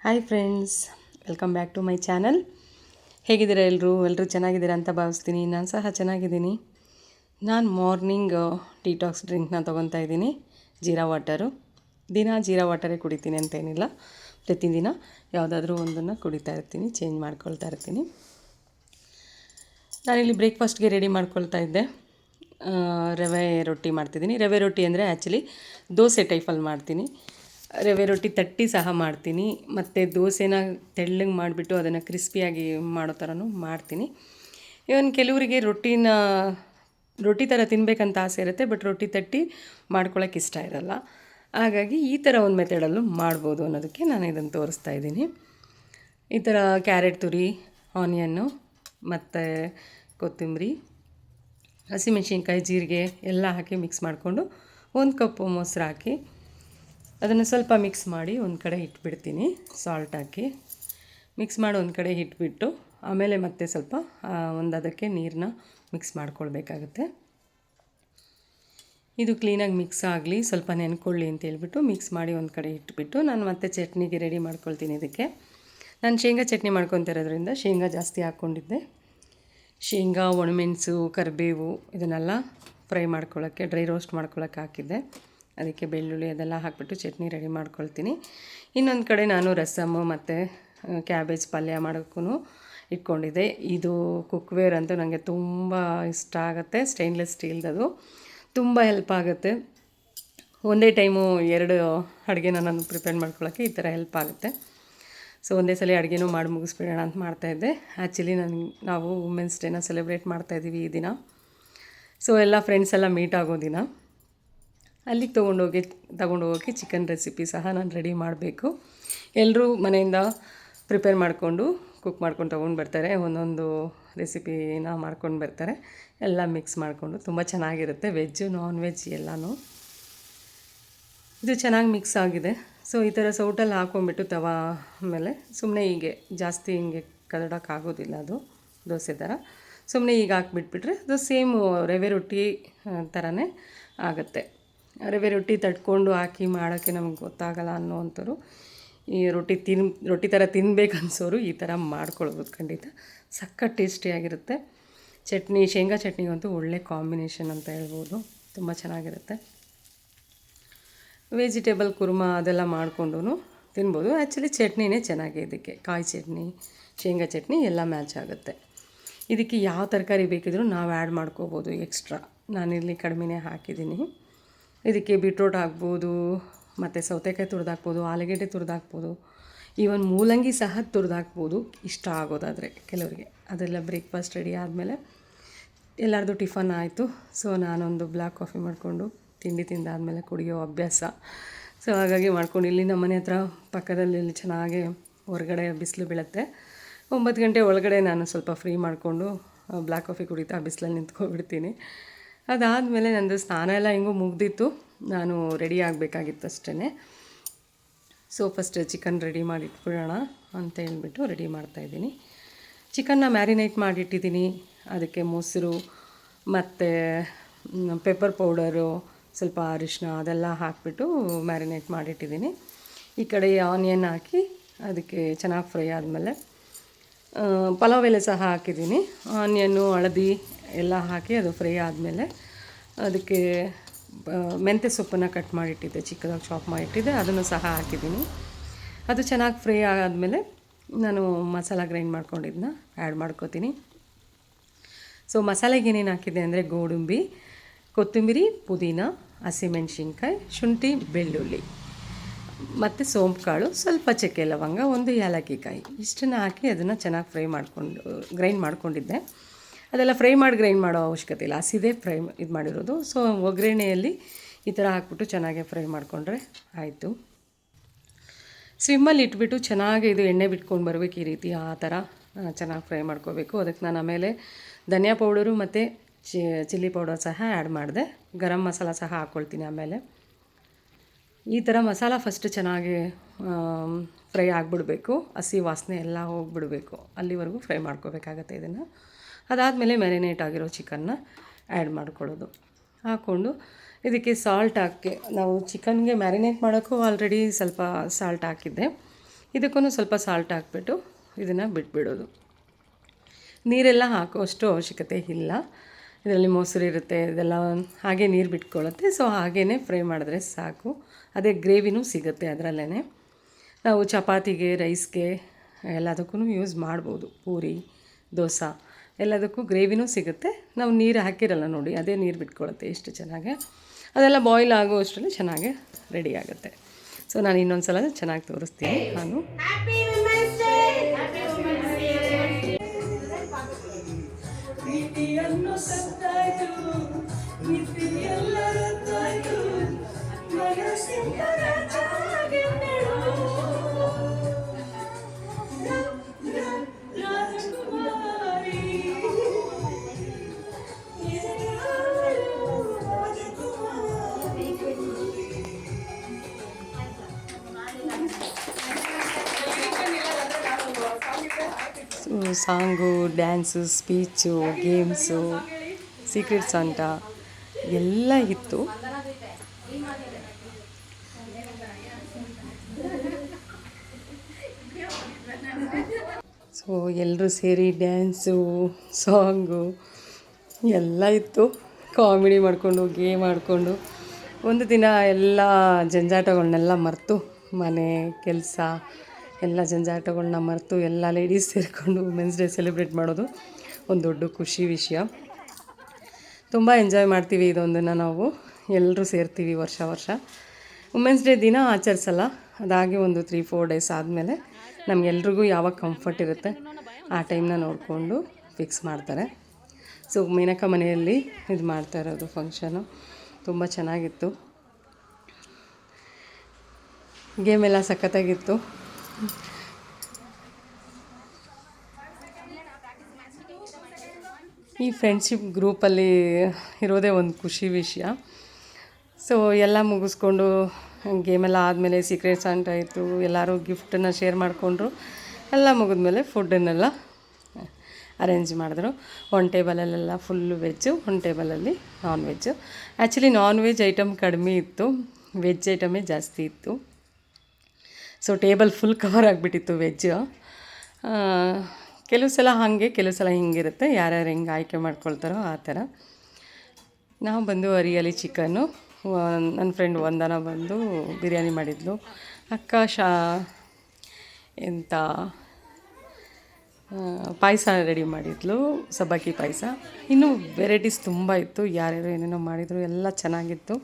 Hi friends, welcome back to my channel. ಹೇಗಿದ್ದೀರಾ ಎಲ್ಲರೂ ಚೆನ್ನಾಗಿದ್ದೀರಾ ಅಂತ ಭಾವಿಸ್ತೀನಿ. ನಾನು ಸಹ ಚೆನ್ನಾಗಿದ್ದೀನಿ. ನಾನು ಮಾರ್ನಿಂಗ್ ಡಿಟಾಕ್ಸ್ ಡ್ರಿಂಕ್ನ ತೊಗೊತಾ ಇದ್ದೀನಿ, ಜೀರಾ ವಾಟರು. ದಿನ ಜೀರಾ ವಾಟರೇ ಕುಡಿತೀನಿ ಅಂತೇನಿಲ್ಲ, ಪ್ರತಿದಿನ ಯಾವುದಾದ್ರೂ ಒಂದನ್ನು ಕುಡಿತಾ ಇರ್ತೀನಿ, ಚೇಂಜ್ ಮಾಡ್ಕೊಳ್ತಾ ಇರ್ತೀನಿ. ನಾನಿಲ್ಲಿ ಬ್ರೇಕ್ಫಾಸ್ಟ್ಗೆ ರೆಡಿ ಮಾಡ್ಕೊಳ್ತಾ ಇದ್ದೆ. ರವೆ ರೊಟ್ಟಿ ಮಾಡ್ತಿದ್ದೀನಿ. ರವೆ ರೊಟ್ಟಿ ಅಂದರೆ ಆ್ಯಕ್ಚುಲಿ ದೋಸೆ ಟೈಪಲ್ಲಿ ಮಾಡ್ತೀನಿ. ರವೆ ರೊಟ್ಟಿ ತಟ್ಟಿ ಸಹ ಮಾಡ್ತೀನಿ, ಮತ್ತು ದೋಸೆನ ತೆಳ್ಳಗೆ ಮಾಡಿಬಿಟ್ಟು ಅದನ್ನು ಕ್ರಿಸ್ಪಿಯಾಗಿ ಮಾಡೋ ಥರನೂ ಮಾಡ್ತೀನಿ. ಇವನ್ ಕೆಲವರಿಗೆ ರೊಟ್ಟಿ ಥರ ತಿನ್ನಬೇಕಂತ ಆಸೆ ಇರುತ್ತೆ, ಬಟ್ ರೊಟ್ಟಿ ತಟ್ಟಿ ಮಾಡ್ಕೊಳ್ಳೋಕೆ ಇಷ್ಟ ಇರಲ್ಲ. ಹಾಗಾಗಿ ಈ ಥರ ಒಂದು ಮೆಥಡಲ್ಲೂ ಮಾಡ್ಬೋದು ಅನ್ನೋದಕ್ಕೆ ನಾನು ಇದನ್ನು ತೋರಿಸ್ತಾ ಇದ್ದೀನಿ. ಈ ಥರ ಕ್ಯಾರೆಟ್ ತುರಿ, ಆನಿಯನ್ನು ಮತ್ತು ಕೊತ್ತಂಬರಿ, ಹಸಿಮೆಣ್ಸಿನ್ಕಾಯಿ, ಜೀರಿಗೆ ಎಲ್ಲ ಹಾಕಿ ಮಿಕ್ಸ್ ಮಾಡಿಕೊಂಡು 1 ಕಪ್ ಮೊಸರು ಹಾಕಿ ಅದನ್ನು ಸ್ವಲ್ಪ ಮಿಕ್ಸ್ ಮಾಡಿ ಒಂದು ಕಡೆ ಇಟ್ಬಿಡ್ತೀನಿ. ಸಾಲ್ಟ್ ಹಾಕಿ ಮಿಕ್ಸ್ ಮಾಡಿ ಒಂದು ಕಡೆ ಇಟ್ಬಿಟ್ಟು ಆಮೇಲೆ ಮತ್ತೆ ಸ್ವಲ್ಪ ಅದಕ್ಕೆ ನೀರನ್ನ ಮಿಕ್ಸ್ ಮಾಡ್ಕೊಳ್ಬೇಕಾಗತ್ತೆ. ಇದು ಕ್ಲೀನಾಗಿ ಮಿಕ್ಸ್ ಆಗಲಿ, ಸ್ವಲ್ಪ ನೆನ್ಕೊಳ್ಳಿ ಅಂತ ಹೇಳ್ಬಿಟ್ಟು ಮಿಕ್ಸ್ ಮಾಡಿ ಒಂದು ಕಡೆ ಇಟ್ಬಿಟ್ಟು ನಾನು ಮತ್ತೆ ಚಟ್ನಿಗೆ ರೆಡಿ ಮಾಡ್ಕೊಳ್ತೀನಿ. ಇದಕ್ಕೆ ನಾನು ಶೇಂಗಾ ಚಟ್ನಿ ಮಾಡ್ಕೊತಿರೋದ್ರಿಂದ ಶೇಂಗಾ ಜಾಸ್ತಿ ಹಾಕ್ಕೊಂಡಿದ್ದೆ. ಶೇಂಗಾ, ಒಣಮೆಣಸು, ಕರಿಬೇವು ಇದನ್ನೆಲ್ಲ ಫ್ರೈ ಮಾಡ್ಕೊಳ್ಳೋಕ್ಕೆ, ಡ್ರೈ ರೋಸ್ಟ್ ಮಾಡ್ಕೊಳ್ಳೋಕ್ಕೆ ಹಾಕಿದ್ದೆ. ಅದಕ್ಕೆ ಬೆಳ್ಳುಳ್ಳಿ ಅದೆಲ್ಲ ಹಾಕಿಬಿಟ್ಟು ಚಟ್ನಿ ರೆಡಿ ಮಾಡ್ಕೊಳ್ತೀನಿ. ಇನ್ನೊಂದು ಕಡೆ ನಾನು ರಸಮ್ಮು ಮತ್ತು ಕ್ಯಾಬೇಜ್ ಪಲ್ಯ ಮಾಡೋಕ್ಕೂ ಇಟ್ಕೊಂಡಿದ್ದೆ. ಇದು ಕುಕ್ವೇರ್ ಅಂತೂ ನನಗೆ ತುಂಬ ಇಷ್ಟ ಆಗುತ್ತೆ. ಸ್ಟೇನ್ಲೆಸ್ ಸ್ಟೀಲ್ದದು ತುಂಬ ಹೆಲ್ಪ್ ಆಗುತ್ತೆ. ಒಂದೇ ಟೈಮು 2 ಅಡುಗೆನ ನಾನು ಪ್ರಿಪೇರ್ ಮಾಡ್ಕೊಳ್ಳೋಕ್ಕೆ ಈ ಥರ ಹೆಲ್ಪ್ ಆಗುತ್ತೆ. ಸೊ ಒಂದೇ ಸಲ ಅಡುಗೆನೂ ಮಾಡಿ ಮುಗಿಸ್ಬಿಡೋಣ ಅಂತ ಮಾಡ್ತಾಯಿದ್ದೆ. ಆ್ಯಕ್ಚುಲಿ ನಾವು ವುಮೆನ್ಸ್ ಡೇನ ಸೆಲೆಬ್ರೇಟ್ ಮಾಡ್ತಾಯಿದ್ದೀವಿ ಈ ದಿನ. ಸೊ ಎಲ್ಲ ಫ್ರೆಂಡ್ಸ್ ಎಲ್ಲ ಮೀಟ್ ಆಗೋ ದಿನ. ಅಲ್ಲಿಗೆ ತೊಗೊಂಡೋಗೋಕ್ಕೆ ಚಿಕನ್ ರೆಸಿಪಿ ಸಹ ನಾನು ರೆಡಿ ಮಾಡಬೇಕು. ಎಲ್ಲರೂ ಮನೆಯಿಂದ ಪ್ರಿಪೇರ್ ಮಾಡಿಕೊಂಡು ಕುಕ್ ಮಾಡ್ಕೊಂಡು ತೊಗೊಂಡು ಬರ್ತಾರೆ, ಒಂದೊಂದು ರೆಸಿಪಿನ ಮಾಡ್ಕೊಂಡು ಬರ್ತಾರೆ. ಎಲ್ಲ ಮಿಕ್ಸ್ ಮಾಡಿಕೊಂಡು ತುಂಬ ಚೆನ್ನಾಗಿರುತ್ತೆ, ವೆಜ್ಜು ನಾನ್ ವೆಜ್ ಎಲ್ಲನೂ. ಇದು ಚೆನ್ನಾಗಿ ಮಿಕ್ಸ್ ಆಗಿದೆ. ಸೊ ಈ ಥರ ಸೌಟಲ್ಲಿ ಹಾಕ್ಕೊಂಬಿಟ್ಟು ತವಾ ಮೇಲೆ ಸುಮ್ಮನೆ ಹೀಗೆ ಜಾಸ್ತಿ ಹಿಂಗೆ ಕದಡೋಕ್ಕಾಗೋದಿಲ್ಲ, ಅದು ದೋಸೆ ಥರ ಸುಮ್ಮನೆ ಈಗ ಹಾಕ್ಬಿಟ್ಬಿಟ್ರೆ ಅದು ಸೇಮು ರವೆ ರೊಟ್ಟಿ ಥರನೇ ಆಗುತ್ತೆ. ರವೆ ರೊಟ್ಟಿ ತಟ್ಕೊಂಡು ಹಾಕಿ ಮಾಡೋಕ್ಕೆ ನಮ್ಗೆ ಗೊತ್ತಾಗಲ್ಲ ಅನ್ನೋವಂಥವ್ರು, ಈ ರೊಟ್ಟಿ ಥರ ತಿನ್ಬೇಕನ್ಸೋರು ಈ ಥರ ಮಾಡ್ಕೊಳ್ಬೋದು. ಖಂಡಿತ ಸಖತ್ ಟೇಸ್ಟಿಯಾಗಿರುತ್ತೆ. ಚಟ್ನಿ, ಶೇಂಗಾ ಚಟ್ನಿಗಂತೂ ಒಳ್ಳೆ ಕಾಂಬಿನೇಷನ್ ಅಂತ ಹೇಳ್ಬೋದು, ತುಂಬ ಚೆನ್ನಾಗಿರುತ್ತೆ. ವೆಜಿಟೇಬಲ್ ಕುರ್ಮಾ ಅದೆಲ್ಲ ಮಾಡಿಕೊಂಡು ತಿನ್ಬೋದು. ಆ್ಯಕ್ಚುಲಿ ಚಟ್ನಿನೇ ಚೆನ್ನಾಗಿ, ಇದಕ್ಕೆ ಕಾಯಿ ಚಟ್ನಿ, ಶೇಂಗಾ ಚಟ್ನಿ ಎಲ್ಲ ಮ್ಯಾಚ್ ಆಗುತ್ತೆ. ಇದಕ್ಕೆ ಯಾವ ತರಕಾರಿ ಬೇಕಿದ್ರೂ ನಾವು ಆ್ಯಡ್ ಮಾಡ್ಕೋಬೋದು ಎಕ್ಸ್ಟ್ರಾ. ನಾನಿಲ್ಲಿ ಕಡಿಮೆನೇ ಹಾಕಿದ್ದೀನಿ. ಇದಕ್ಕೆ ಬೀಟ್ರೋಟ್ ಹಾಕ್ಬೋದು, ಮತ್ತು ಸೌತೆಕಾಯಿ ತುರಿದಾಕ್ಬೋದು, ಆಲೂಗೆಡ್ಡೆ ತುರಿದಾಕ್ಬೋದು, ಈವನ್ ಮೂಲಂಗಿ ಸಹ ತುರಿದಾಕ್ಬೋದು ಇಷ್ಟ ಆಗೋದಾದರೆ ಕೆಲವರಿಗೆ. ಅದೆಲ್ಲ ಬ್ರೇಕ್ಫಾಸ್ಟ್ ರೆಡಿ ಆದಮೇಲೆ ಎಲ್ಲರದು ಟಿಫನ್ ಆಯಿತು. ಸೊ ನಾನೊಂದು ಬ್ಲ್ಯಾಕ್ ಕಾಫಿ ಮಾಡಿಕೊಂಡು ತಿಂಡಿ ತಿಂದಾದಮೇಲೆ ಕುಡಿಯೋ ಅಭ್ಯಾಸ. ಸೊ ಹಾಗಾಗಿ ಮಾಡ್ಕೊಂಡು ಇಲ್ಲಿ ನಮ್ಮ ಮನೆ ಹತ್ರ ಪಕ್ಕದಲ್ಲಿ ಚೆನ್ನಾಗಿ ಹೊರಗಡೆ ಬಿಸಿಲು ಬೀಳುತ್ತೆ. 9 ಗಂಟೆ ಒಳಗಡೆ ನಾನು ಸ್ವಲ್ಪ ಫ್ರೀ ಮಾಡಿಕೊಂಡು ಬ್ಲ್ಯಾಕ್ ಕಾಫಿ ಕುಡಿತಾ ಬಿಸಿಲಲ್ಲಿ ನಿಂತ್ಕೊಬಿಡ್ತೀನಿ. ಅದಾದಮೇಲೆ ನಂದು ಸ್ನಾನ ಎಲ್ಲ ಹೆಂಗೂ ಮುಗ್ದಿತ್ತು, ನಾನು ರೆಡಿ ಆಗಬೇಕಾಗಿತ್ತು ಅಷ್ಟೇ. ಸೊ ಫಸ್ಟ್ ಚಿಕನ್ ರೆಡಿ ಮಾಡಿ ಇಟ್ಬಿಡೋಣ ಅಂತ ಹೇಳ್ಬಿಟ್ಟು ರೆಡಿ ಮಾಡ್ತಾಯಿದ್ದೀನಿ. ಚಿಕನ್ನ ಮ್ಯಾರಿನೇಟ್ ಮಾಡಿಟ್ಟಿದ್ದೀನಿ. ಅದಕ್ಕೆ ಮೊಸರು ಮತ್ತು ಪೆಪ್ಪರ್ ಪೌಡರು, ಸ್ವಲ್ಪ ಅರಿಶಿನ ಅದೆಲ್ಲ ಹಾಕಿಬಿಟ್ಟು ಮ್ಯಾರಿನೇಟ್ ಮಾಡಿಟ್ಟಿದ್ದೀನಿ. ಈ ಕಡೆ ಆನಿಯನ್ ಹಾಕಿ ಅದಕ್ಕೆ ಚೆನ್ನಾಗಿ ಫ್ರೈ ಆದಮೇಲೆ ಪಲಾವ್ ಎಲೆ ಸಹ ಹಾಕಿದ್ದೀನಿ. ಆನಿಯನ್ನು, ಹಳದಿ ಎಲ್ಲ ಹಾಕಿ ಅದು ಫ್ರೈ ಆದಮೇಲೆ ಅದಕ್ಕೆ ಮೆಂತ್ಯ ಸೊಪ್ಪನ್ನು ಕಟ್ ಮಾಡಿಟ್ಟಿದ್ದೆ, ಚಿಕ್ಕದಾಗಿ ಚಾಪ್ ಮಾಡಿಟ್ಟಿದ್ದೆ, ಅದನ್ನು ಸಹ ಹಾಕಿದ್ದೀನಿ. ಅದು ಚೆನ್ನಾಗಿ ಫ್ರೈ ಆದಮೇಲೆ ನಾನು ಮಸಾಲ ಗ್ರೈಂಡ್ ಮಾಡ್ಕೊಂಡಿದ್ದನ್ನ ಆ್ಯಡ್ ಮಾಡ್ಕೋತೀನಿ. ಸೊ ಮಸಾಲೆಗೆ ಏನೇನು ಹಾಕಿದೆ ಅಂದರೆ ಗೋಡಂಬಿ, ಕೊತ್ತಂಬರಿ, ಪುದೀನ, ಹಸಿಮೆಣ್ಸಿನ್ಕಾಯಿ, ಶುಂಠಿ, ಬೆಳ್ಳುಳ್ಳಿ ಮತ್ತು ಸೋಂಪು ಕಾಳು, ಸ್ವಲ್ಪ ಚಕ್ಕೆ ಲವಂಗ, 1 ಏಲಕ್ಕಿ ಕಾಯಿ, ಇಷ್ಟನ್ನು ಹಾಕಿ ಅದನ್ನು ಚೆನ್ನಾಗಿ ಗ್ರೈಂಡ್ ಮಾಡ್ಕೊಂಡಿದ್ದೆ. ಅದೆಲ್ಲ ಫ್ರೈ ಮಾಡಿ ಗ್ರೈಂಡ್ ಮಾಡೋ ಅವಶ್ಯಕತೆ ಇಲ್ಲ, ಹಸಿದೇ ಫ್ರೈ ಇದು ಮಾಡಿರೋದು. ಸೊ ಒಗ್ಗರಣೆಯಲ್ಲಿ ಈ ಥರ ಹಾಕ್ಬಿಟ್ಟು ಚೆನ್ನಾಗಿ ಫ್ರೈ ಮಾಡಿಕೊಂಡ್ರೆ ಆಯಿತು. ಸ್ವಿಮ್ಮಲ್ಲಿ ಇಟ್ಬಿಟ್ಟು ಚೆನ್ನಾಗಿ ಇದು ಎಣ್ಣೆ ಬಿಟ್ಕೊಂಡು ಬರಬೇಕು, ಈ ರೀತಿ ಆ ಥರ ಚೆನ್ನಾಗಿ ಫ್ರೈ ಮಾಡ್ಕೋಬೇಕು. ಅದಕ್ಕೆ ನಾನು ಆಮೇಲೆ ಧನಿಯಾ ಪೌಡರು ಮತ್ತು ಚಿಲ್ಲಿ ಪೌಡರ್ ಸಹ ಆ್ಯಡ್ ಮಾಡಿದೆ. ಗರಂ ಮಸಾಲ ಸಹ ಹಾಕ್ಕೊಳ್ತೀನಿ ಆಮೇಲೆ. ಈ ಥರ ಮಸಾಲ ಫಸ್ಟ್ ಚೆನ್ನಾಗಿ ಫ್ರೈ ಆಗಿಬಿಡ್ಬೇಕು, ಹಸಿ ವಾಸನೆ ಎಲ್ಲ ಹೋಗಿಬಿಡಬೇಕು, ಅಲ್ಲಿವರೆಗೂ ಫ್ರೈ ಮಾಡ್ಕೋಬೇಕಾಗತ್ತೆ ಇದನ್ನು. ಅದಾದಮೇಲೆ ಮ್ಯಾರಿನೇಟ್ ಆಗಿರೋ ಚಿಕನ್ನ ಆ್ಯಡ್ ಮಾಡ್ಕೊಳ್ಳೋದು. ಹಾಕ್ಕೊಂಡು ಇದಕ್ಕೆ ಸಾಲ್ಟ್ ಹಾಕಿ, ನಾವು ಚಿಕನ್ಗೆ ಮ್ಯಾರಿನೇಟ್ ಮಾಡೋಕ್ಕೂ ಆಲ್ರೆಡಿ ಸ್ವಲ್ಪ ಸಾಲ್ಟ್ ಹಾಕಿದ್ದೆ. ಇದಕ್ಕೂ ಸ್ವಲ್ಪ ಸಾಲ್ಟ್ ಹಾಕ್ಬಿಟ್ಟು ಇದನ್ನು ಬಿಟ್ಬಿಡೋದು. ನೀರೆಲ್ಲ ಹಾಕುವಷ್ಟು ಅವಶ್ಯಕತೆ ಇಲ್ಲ. ಇದರಲ್ಲಿ ಮೊಸರು ಇರುತ್ತೆ, ಇದೆಲ್ಲ ಹಾಗೆ ನೀರು ಬಿಟ್ಕೊಳ್ಳುತ್ತೆ. ಸೊ ಹಾಗೇ ಫ್ರೈ ಮಾಡಿದ್ರೆ ಸಾಕು. ಅದೇ ಗ್ರೇವಿನೂ ಸಿಗುತ್ತೆ ಅದರಲ್ಲೇ. ನಾವು ಚಪಾತಿಗೆ, ರೈಸ್ಗೆ ಎಲ್ಲದಕ್ಕೂ ಯೂಸ್ ಮಾಡ್ಬೋದು. ಪೂರಿ, ದೋಸೆ ಎಲ್ಲದಕ್ಕೂ ಗ್ರೇವಿನೂ ಸಿಗುತ್ತೆ. ನಾವು ನೀರು ಹಾಕಿರಲ್ಲ ನೋಡಿ, ಅದೇ ನೀರು ಬಿಟ್ಕೊಳ್ಳುತ್ತೆ ಎಷ್ಟು ಚೆನ್ನಾಗಿ. ಅದೆಲ್ಲ ಬಾಯ್ಲ್ ಆಗುವಷ್ಟರಲ್ಲಿ ಚೆನ್ನಾಗಿ ರೆಡಿ ಆಗುತ್ತೆ. ಸೊ ನಾನು ಇನ್ನೊಂದು ಸಲ ಚೆನ್ನಾಗಿ ತೋರಿಸ್ತೀನಿ ನಾನು. Song, dance, speech, games, secret Santa ಎಲ್ಲ ಇತ್ತು. ಸೊ ಎಲ್ಲರೂ ಸೇರಿ ಡ್ಯಾನ್ಸು, ಸಾಂಗು ಎಲ್ಲ ಇತ್ತು. ಕಾಮಿಡಿ ಮಾಡಿಕೊಂಡು, ಗೇಮ್ ಆಡಿಕೊಂಡು ಒಂದು ದಿನ ಎಲ್ಲ ಜಂಜಾಟಗಳನ್ನೆಲ್ಲ ಮರೆತು, ಮನೆ ಕೆಲಸ ಎಲ್ಲ ಜಂಜಾಟಗಳನ್ನ ಮರೆತು ಎಲ್ಲ ಲೇಡೀಸ್ ಸೇರಿಕೊಂಡು ವುಮೆನ್ಸ್ ಡೇ ಸೆಲೆಬ್ರೇಟ್ ಮಾಡೋದು ಒಂದು ದೊಡ್ಡ ಖುಷಿ ವಿಷಯ. ತುಂಬ ಎಂಜಾಯ್ ಮಾಡ್ತೀವಿ ಇದೊಂದನ್ನು ನಾವು ಎಲ್ಲರೂ ಸೇರ್ತೀವಿ ವರ್ಷ ವರ್ಷ. ವುಮೆನ್ಸ್ ಡೇ ದಿನ ಆಚರಿಸಲ್ಲ, ಅದಾಗಿ ಒಂದು 3-4 ಡೇಸ್ ಆದಮೇಲೆ ನಮಗೆಲ್ರಿಗೂ ಯಾವಾಗ ಕಂಫರ್ಟ್ ಇರುತ್ತೆ ಆ ಟೈಮ್ನ ನೋಡಿಕೊಂಡು ಫಿಕ್ಸ್ ಮಾಡ್ತಾರೆ. ಸೊ ಮೇನಕ ಮನೆಯಲ್ಲಿ ಇದು ಮಾಡ್ತಾ ಇರೋದು ಫಂಕ್ಷನು ತುಂಬ ಚೆನ್ನಾಗಿತ್ತು. ಗೇಮ್ ಎಲ್ಲ ಸಖತ್ತಾಗಿತ್ತು. ಈ ಫ್ರೆಂಡ್ಶಿಪ್ ಗ್ರೂಪಲ್ಲಿ ಇರೋದೇ ಒಂದು ಖುಷಿ ವಿಷಯ. ಸೊ ಎಲ್ಲ ಮುಗಿಸ್ಕೊಂಡು ಗೇಮೆಲ್ಲ ಆದಮೇಲೆ ಸೀಕ್ರೆಟ್ ಸಾಂಟಾ ಆಯಿತು, ಎಲ್ಲರೂ ಗಿಫ್ಟನ್ನು ಶೇರ್ ಮಾಡಿಕೊಂಡ್ರು. ಎಲ್ಲ ಮುಗಿದ್ಮೇಲೆ ಫುಡ್ಡನ್ನೆಲ್ಲ ಅರೇಂಜ್ ಮಾಡಿದ್ರು. ಒಂದು ಟೇಬಲಲ್ಲೆಲ್ಲ ಫುಲ್ಲು ವೆಜ್ಜು, ಒಂದು ಟೇಬಲಲ್ಲಿ non veg. Actually non veg item ಕಡಿಮೆ ಇತ್ತು, ವೆಜ್ ಐಟಮೇ ಜಾಸ್ತಿ ಇತ್ತು. ಸೊ ಟೇಬಲ್ ಫುಲ್ ಕವರ್ ಆಗಿಬಿಟ್ಟಿತ್ತು ವೆಜ್ಜು. ಕೆಲವು ಸಲ ಹಾಗೆ, ಕೆಲವು ಸಲ ಹಿಂಗಿರುತ್ತೆ, ಯಾರ್ಯಾರು ಹೆಂಗೆ ಆಯ್ಕೆ ಮಾಡ್ಕೊಳ್ತಾರೋ ಆ ಥರ. ನಾವು ಬಂದು ಅರಿಯಲಿ ಚಿಕನ್ನು, ನನ್ನ ಫ್ರೆಂಡ್ ವಂದನ ಬಂದು ಬಿರಿಯಾನಿ ಮಾಡಿದ್ಲು. ಅಕ್ಕ ಎಂಥ ಪಾಯಸ ರೆಡಿ ಮಾಡಿದ್ಲು, ಸಬ್ಬಕ್ಕಿ ಪಾಯಸ. ಇನ್ನೂ ವೆರೈಟೀಸ್ ತುಂಬ ಇತ್ತು, ಯಾರ್ಯಾರು ಏನೇನೋ ಮಾಡಿದರು, ಎಲ್ಲ ಚೆನ್ನಾಗಿತ್ತು.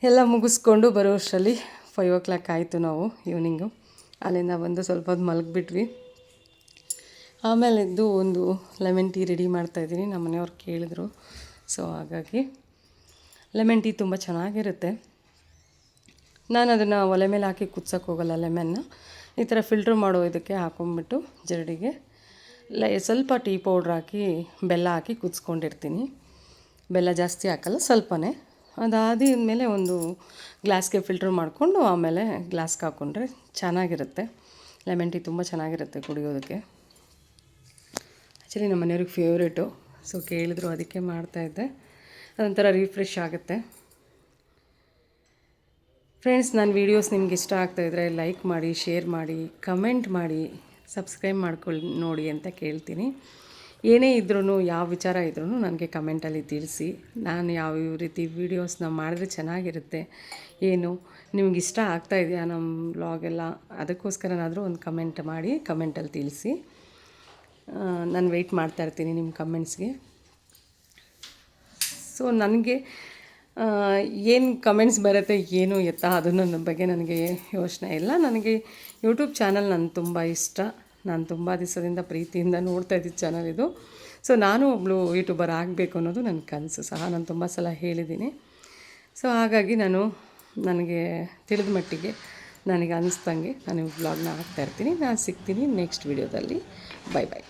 ಎಲ್ಲ ಮುಗಿಸ್ಕೊಂಡು ಬರೋಷ್ಟರಲ್ಲಿ 5 o'clock ಆಯಿತು. ನಾವು ಈವ್ನಿಂಗು ಅಲ್ಲಿಂದ ಬಂದು ಸ್ವಲ್ಪ ಹೊತ್ತು ಮಲಗಿಬಿಟ್ವಿ. ಆಮೇಲೆ ಎದ್ದು ಒಂದು ಲೆಮನ್ ಟೀ ರೆಡಿ ಮಾಡ್ತಾಯಿದ್ದೀನಿ. ನಮ್ಮ ಮನೆಯವ್ರು ಕೇಳಿದ್ರು, ಸೊ ಹಾಗಾಗಿ ಲೆಮನ್ ಟೀ ತುಂಬ ಚೆನ್ನಾಗಿರುತ್ತೆ. ನಾನು ಅದನ್ನು ಒಲೆ ಮೇಲೆ ಹಾಕಿ ಕುದ್ಸೋಕ್ಕೆ ಹೋಗಲ್ಲ. ಲೆಮನ್ನ ಈ ಥರ ಫಿಲ್ಟ್ರ್ ಮಾಡೋ ಇದಕ್ಕೆ ಹಾಕೊಂಡ್ಬಿಟ್ಟು ಜರಡಿಗೆ ಸ್ವಲ್ಪ ಟೀ ಪೌಡ್ರ್ ಹಾಕಿ, ಬೆಲ್ಲ ಹಾಕಿ ಕುದಿಸ್ಕೊಂಡಿರ್ತೀನಿ. ಬೆಲ್ಲ ಜಾಸ್ತಿ ಹಾಕಲ್ಲ, ಸ್ವಲ್ಪನೇ. ಅದಾದ್ಮೇಲೆ ಒಂದು ಗ್ಲಾಸ್ಗೆ ಫಿಲ್ಟ್ರ್ ಮಾಡಿಕೊಂಡು ಆಮೇಲೆ ಗ್ಲಾಸ್ಗೆ ಹಾಕ್ಕೊಂಡ್ರೆ ಚೆನ್ನಾಗಿರುತ್ತೆ. ಲೆಮನ್ ಟೀ ತುಂಬ ಚೆನ್ನಾಗಿರುತ್ತೆ ಕುಡಿಯೋದಕ್ಕೆ. ಆ್ಯಕ್ಚುಲಿ ನಮ್ಮ ಮನೆಯವ್ರಿಗೆ ಫೇವ್ರೇಟು, ಸೊ ಕೇಳಿದ್ರು ಅದಕ್ಕೆ ಮಾಡ್ತಾಯಿದ್ದೆ. ಅದೊಂಥರ ರಿಫ್ರೆಶ್ ಆಗುತ್ತೆ. ಫ್ರೆಂಡ್ಸ್, ನನ್ನ ವೀಡಿಯೋಸ್ ನಿಮ್ಗೆ ಇಷ್ಟ ಆಗ್ತಾಯಿದ್ರೆ ಲೈಕ್ ಮಾಡಿ, ಶೇರ್ ಮಾಡಿ, ಕಮೆಂಟ್ ಮಾಡಿ, ಸಬ್ಸ್ಕ್ರೈಬ್ ಮಾಡ್ಕೊಳ್ಳಿ ನೋಡಿ ಅಂತ ಕೇಳ್ತೀನಿ. ಏನೇ ಇದ್ರೂ, ಯಾವ ವಿಚಾರ ಇದ್ರೂ ನನಗೆ ಕಮೆಂಟಲ್ಲಿ ತಿಳಿಸಿ. ನಾನು ಯಾವ ರೀತಿ ವೀಡಿಯೋಸ್ನ ಮಾಡಿದ್ರೆ ಚೆನ್ನಾಗಿರುತ್ತೆ, ಏನು ನಿಮ್ಗೆ ಇಷ್ಟ ಆಗ್ತಾಯಿದೆಯಾ ನಮ್ಮ ವ್ಲಾಗೆಲ್ಲ, ಅದಕ್ಕೋಸ್ಕರನಾದರೂ ಒಂದು ಕಮೆಂಟ್ ಮಾಡಿ ಕಮೆಂಟಲ್ಲಿ ತಿಳಿಸಿ. ನಾನು ವೆಯ್ಟ್ ಮಾಡ್ತಾಯಿರ್ತೀನಿ ನಿಮ್ಮ ಕಮೆಂಟ್ಸ್ಗೆ. ಸೊ ನನಗೆ ಏನು ಕಮೆಂಟ್ಸ್ ಬರುತ್ತೆ, ಏನು ಎತ್ತ, ಅದು ನನ್ನ ಬಗ್ಗೆ ನನಗೆ ಯೋಚನೆ ಇಲ್ಲ. ನನಗೆ ಯೂಟ್ಯೂಬ್ ಚಾನಲ್ ನನಗೆ ತುಂಬ ಇಷ್ಟ. ನಾನು ತುಂಬ ದಿವಸದಿಂದ ಪ್ರೀತಿಯಿಂದ ನೋಡ್ತಾ ಇದ್ದಿದ್ದು ಚಾನಲ್ ಇದು. ಸೊ ನಾನು ಒಬ್ಬಳು ಯೂಟ್ಯೂಬರ್ ಆಗಬೇಕು ಅನ್ನೋದು ನನ್ನ ಕನಸು ಸಹ, ನಾನು ತುಂಬ ಸಲ ಹೇಳಿದ್ದೀನಿ. ಸೊ ಹಾಗಾಗಿ ನನಗೆ ತಿಳಿದ ಮಟ್ಟಿಗೆ ನನಗೆ ಅನ್ನಿಸ್ದಂಗೆ ನಾನು ವ್ಲಾಗ್ನ ಹಾಕ್ತಾಯಿರ್ತೀನಿ. ನಾನು ಸಿಗ್ತೀನಿ ನೆಕ್ಸ್ಟ್ ವೀಡಿಯೋದಲ್ಲಿ. ಬೈ ಬಾಯ್.